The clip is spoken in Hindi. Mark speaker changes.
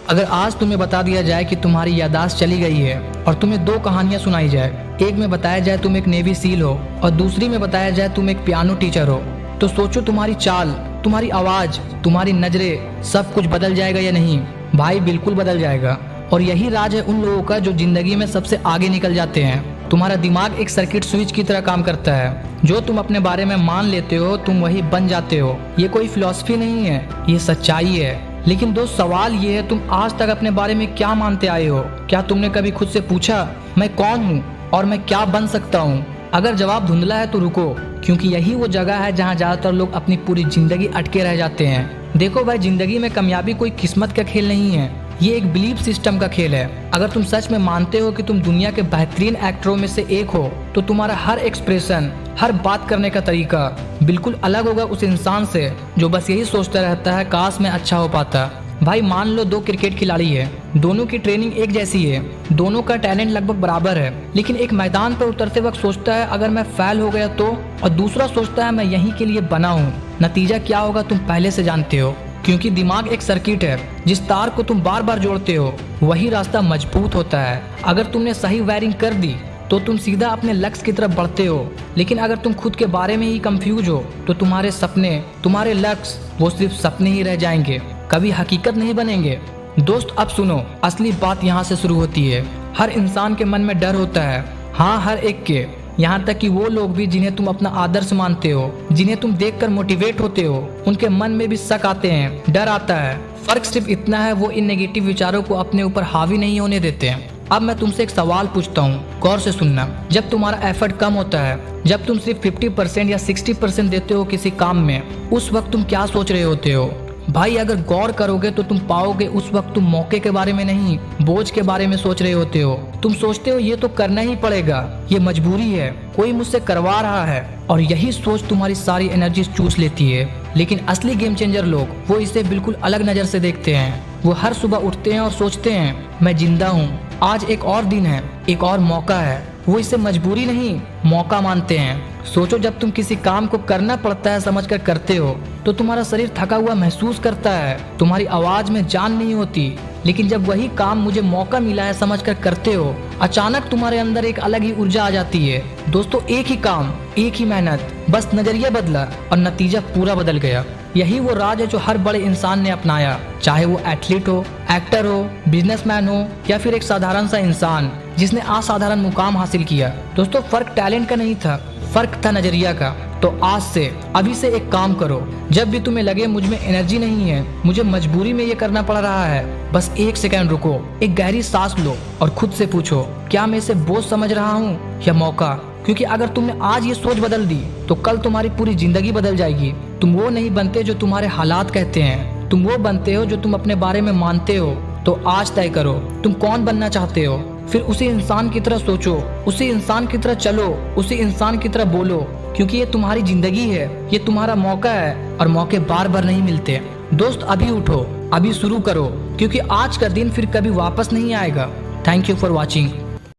Speaker 1: अगर आज तुम्हें बता दिया जाए कि तुम्हारी याददाश्त चली गई है और तुम्हें दो कहानियां सुनाई जाए, एक में बताया जाए तुम एक नेवी सील हो और दूसरी में बताया जाए तुम एक पियानो टीचर हो, तो सोचो तुम्हारी चाल, तुम्हारी आवाज, तुम्हारी नजरें, सब कुछ बदल जाएगा या नहीं? भाई बिल्कुल बदल जाएगा। और यही राज है उन लोगों का जो जिंदगी में सबसे आगे निकल जाते हैं। तुम्हारा दिमाग एक सर्किट स्विच की तरह काम करता है। जो तुम अपने बारे में मान लेते हो तुम वही बन जाते हो। ये कोई फिलॉसफी नहीं है, ये सच्चाई है। लेकिन दोस्त, सवाल ये है, तुम आज तक अपने बारे में क्या मानते आए हो? क्या तुमने कभी खुद से पूछा मैं कौन हूँ और मैं क्या बन सकता हूँ? अगर जवाब धुंधला है तो रुको, क्योंकि यही वो जगह है जहाँ ज्यादातर लोग अपनी पूरी जिंदगी अटके रह जाते हैं। देखो भाई, जिंदगी में कामयाबी कोई किस्मत का खेल नहीं है, ये एक बिलीफ सिस्टम का खेल है। अगर तुम सच में मानते हो कि तुम दुनिया के बेहतरीन एक्टरों में से एक हो, तो तुम्हारा हर एक्सप्रेशन, हर बात करने का तरीका बिल्कुल अलग होगा उस इंसान से जो बस यही सोचता रहता है काश मैं अच्छा हो पाता। भाई मान लो दो क्रिकेट खिलाड़ी है, दोनों की ट्रेनिंग एक जैसी है, दोनों का टैलेंट लगभग बराबर है, लेकिन एक मैदान पर उतरते वक्त सोचता है अगर मैं फेल हो गया तो, और दूसरा सोचता है मैं यहीं के लिए बना हूँ। नतीजा क्या होगा तुम पहले से जानते हो, क्योंकि दिमाग एक सर्किट है, जिस तार को तुम बार बार जोड़ते हो वही रास्ता मजबूत होता है। अगर तुमने सही वायरिंग कर दी तो तुम सीधा अपने लक्ष्य की तरफ बढ़ते हो, लेकिन अगर तुम खुद के बारे में ही कंफ्यूज हो तो तुम्हारे सपने, तुम्हारे लक्ष्य वो सिर्फ सपने ही रह जाएंगे, कभी हकीकत नहीं बनेंगे। दोस्त अब सुनो, असली बात यहाँ से शुरू होती है। हर इंसान के मन में डर होता है, हाँ हर एक के, यहाँ तक कि वो लोग भी जिन्हें तुम अपना आदर्श मानते हो, जिन्हें तुम देखकर मोटिवेट होते हो, उनके मन में भी शक आते हैं, डर आता है। फर्क सिर्फ इतना है, वो इन नेगेटिव विचारों को अपने ऊपर हावी नहीं होने देते हैं। अब मैं तुमसे एक सवाल पूछता हूँ, गौर से सुनना। जब तुम्हारा एफर्ट कम होता है, जब तुम सिर्फ 50% या 60% देते हो किसी काम में, उस वक्त तुम क्या सोच रहे होते हो? भाई अगर गौर करोगे तो तुम पाओगे उस वक्त तुम मौके के बारे में नहीं, बोझ के बारे में सोच रहे होते हो। तुम सोचते हो ये तो करना ही पड़ेगा, ये मजबूरी है, कोई मुझसे करवा रहा है, और यही सोच तुम्हारी सारी एनर्जी चूस लेती है। लेकिन असली गेम चेंजर लोग वो इसे बिल्कुल अलग नजर से देखते हैं। वो हर सुबह उठते हैं और सोचते हैं मैं जिंदा हूँ, आज एक और दिन है, एक और मौका है। वो इसे मजबूरी नहीं, मौका मानते हैं। सोचो, जब तुम किसी काम को करना पड़ता है समझकर करते हो तो तुम्हारा शरीर थका हुआ महसूस करता है, तुम्हारी आवाज में जान नहीं होती। लेकिन जब वही काम मुझे मौका मिला है समझकर करते हो, अचानक तुम्हारे अंदर एक अलग ही ऊर्जा आ जाती है। दोस्तों, एक ही काम, एक ही मेहनत, बस नजरिया बदला और नतीजा पूरा बदल गया। यही वो राज है जो हर बड़े इंसान ने अपनाया, चाहे वो एथलीट हो, एक्टर हो, बिजनेसमैन हो या फिर एक साधारण सा इंसान जिसने असाधारण मुकाम हासिल किया। दोस्तों, फर्क टैलेंट का नहीं था, फर्क था नजरिया का। तो आज से, अभी से एक काम करो, जब भी तुम्हें लगे मुझ में एनर्जी नहीं है, मुझे मजबूरी में ये करना पड़ रहा है, बस एक सेकंड रुको, एक गहरी सांस लो और खुद से पूछो क्या मैं इसे बोझ समझ रहा हूँ या मौका? क्योंकि अगर तुमने आज ये सोच बदल दी तो कल तुम्हारी पूरी जिंदगी बदल जाएगी। तुम वो नहीं बनते जो तुम्हारे हालात कहते हैं, तुम वो बनते हो जो तुम अपने बारे में मानते हो। तो आज तय करो तुम कौन बनना चाहते हो, फिर उसी इंसान की तरह सोचो, उसी इंसान की तरह चलो, उसी इंसान की तरह बोलो, क्योंकि ये तुम्हारी जिंदगी है, ये तुम्हारा मौका है और मौके बार बार नहीं मिलते। दोस्त, अभी उठो, अभी शुरू करो, क्योंकि आज का दिन फिर कभी वापस नहीं आएगा। Thank you for watching.